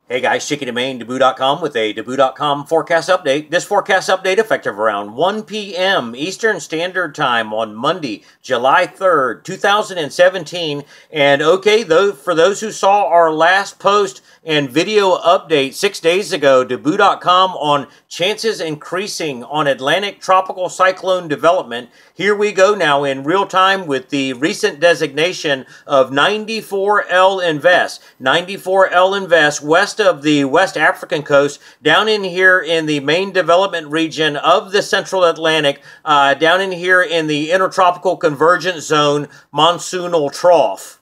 Hey guys, Chicken and Maine, Debut.com with a Debut.com forecast update. This forecast update effective around 1 p.m. Eastern Standard Time on Monday, July 3rd, 2017. And okay, for those who saw our last post and video update 6 days ago, Debut.com on chances increasing on Atlantic tropical cyclone development. Here we go now in real time with the recent designation of 94L Invest. 94L Invest west of the West African coast, down in here in the main development region of the Central Atlantic, down in here in the Intertropical Convergence Zone monsoonal trough.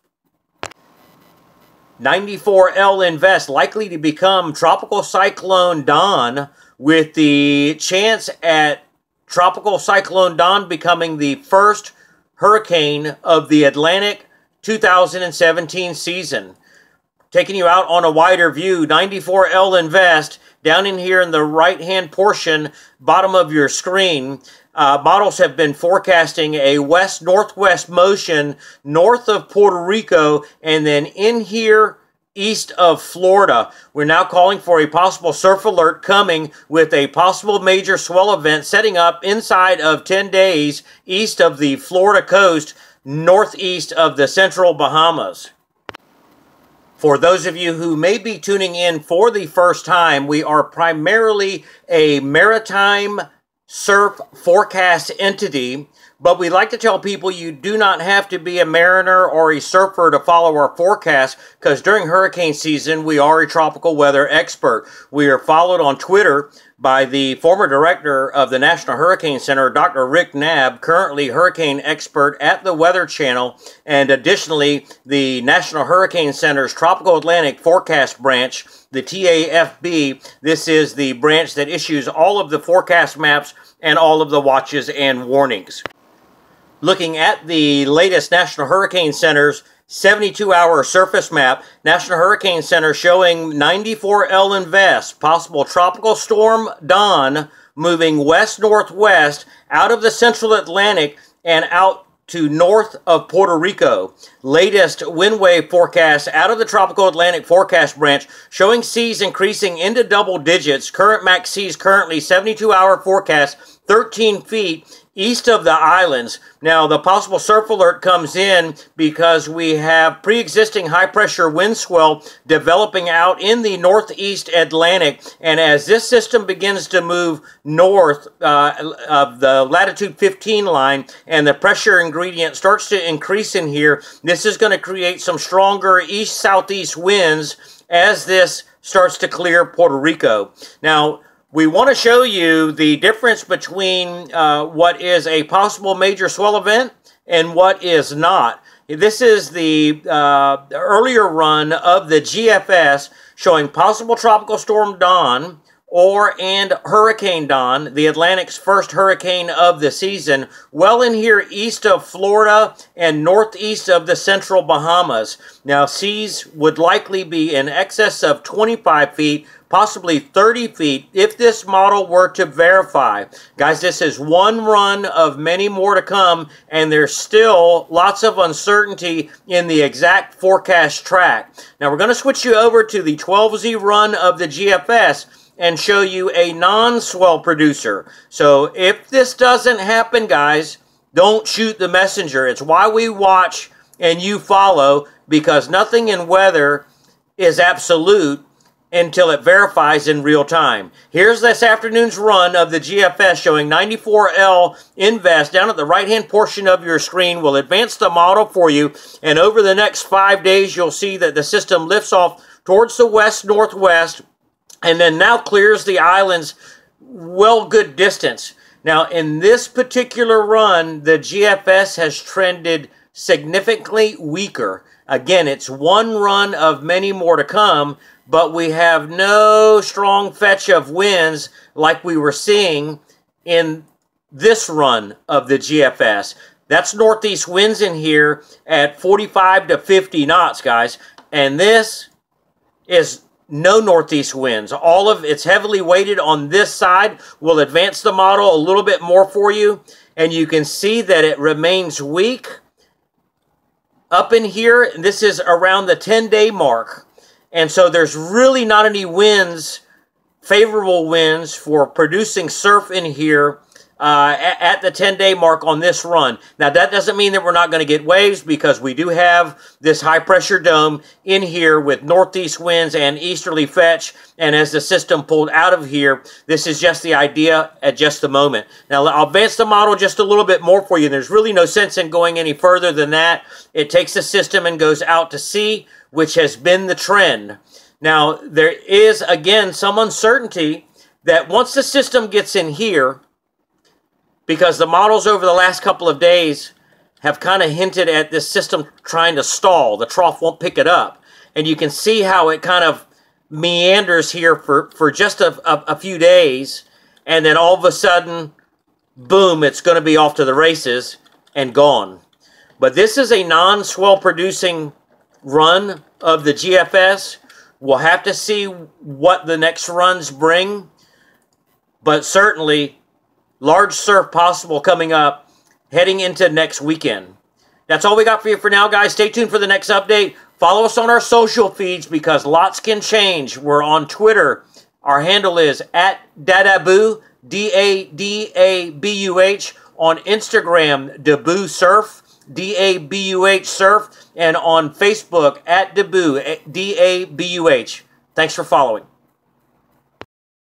94L Invest likely to become Tropical Cyclone Don, with the chance at Tropical Cyclone Don becoming the first hurricane of the Atlantic 2017 season. Taking you out on a wider view, 94L Invest, down in here in the right-hand portion, bottom of your screen, models have been forecasting a west-northwest motion north of Puerto Rico, and then in here east of Florida. We're now calling for a possible surf alert coming with a possible major swell event setting up inside of 10 days east of the Florida coast, northeast of the central Bahamas. For those of you who may be tuning in for the first time, we are primarily a maritime surf forecast entity, but we like to tell people you do not have to be a mariner or a surfer to follow our forecast, because during hurricane season, we are a tropical weather expert. We are followed on Twitter by the former director of the National Hurricane Center, Dr. Rick Knabb, currently hurricane expert at the Weather Channel, and additionally, the National Hurricane Center's Tropical Atlantic Forecast Branch, the TAFB. This is the branch that issues all of the forecast maps and all of the watches and warnings. Looking at the latest National Hurricane Center's 72-hour surface map, National Hurricane Center showing 94L Invest, possible tropical storm Don, moving west-northwest out of the Central Atlantic and out to north of Puerto Rico. Latest wind wave forecast out of the Tropical Atlantic Forecast Branch showing seas increasing into double digits. Current max seas currently 72-hour forecast 13 feet east of the islands. Now, the possible surf alert comes in because we have pre-existing high-pressure wind swell developing out in the northeast Atlantic, and as this system begins to move north of the latitude 15 line and the pressure ingredient starts to increase in here, this is going to create some stronger east-southeast winds as this starts to clear Puerto Rico. Now, we want to show you the difference between what is a possible major swell event and what is not. This is the earlier run of the GFS showing possible tropical storm Don and Hurricane Don, the Atlantic's first hurricane of the season, well in here east of Florida and northeast of the central Bahamas. Now, seas would likely be in excess of 25 feet, possibly 30 feet, if this model were to verify. Guys, this is one run of many more to come, and there's still lots of uncertainty in the exact forecast track. Now, we're going to switch you over to the 12Z run of the GFS and show you a non-swell producer. So if this doesn't happen, guys, don't shoot the messenger. It's why we watch and you follow, because nothing in weather is absolute until it verifies in real time. Here's this afternoon's run of the GFS showing 94L Invest down at the right-hand portion of your screen. We'll advance the model for you, and over the next 5 days, you'll see that the system lifts off towards the west-northwest and then now clears the islands well good distance. Now, in this particular run, the GFS has trended significantly weaker. Again, it's one run of many more to come, but we have no strong fetch of winds like we were seeing in this run of the GFS. That's northeast winds in here at 45 to 50 knots, guys. And this is no northeast winds. All of it's heavily weighted on this side. We'll advance the model a little bit more for you, and you can see that it remains weak up in here. This is around the 10-day mark. And so there's really not any winds, favorable winds for producing surf in here at the 10-day mark on this run. Now, that doesn't mean that we're not going to get waves, because we do have this high-pressure dome in here with northeast winds and easterly fetch. And as the system pulled out of here, this is just the idea at just the moment. Now, I'll advance the model just a little bit more for you. There's really no sense in going any further than that. It takes the system and goes out to sea, which has been the trend. Now, there is, again, some uncertainty that once the system gets in here, because the models over the last couple of days have kind of hinted at this system trying to stall. The trough won't pick it up. And you can see how it kind of meanders here for just a few days. And then all of a sudden, boom, it's going to be off to the races and gone. But this is a non-swell producing run of the GFS. We'll have to see what the next runs bring. But certainly, large surf possible coming up heading into next weekend. That's all we got for you for now, guys. Stay tuned for the next update. Follow us on our social feeds, because lots can change. We're on Twitter. Our handle is @Dadabuh, DADABUH. On Instagram, Dabuh Surf, DABUH Surf. And on Facebook, @Dabuh, DABUH. Thanks for following.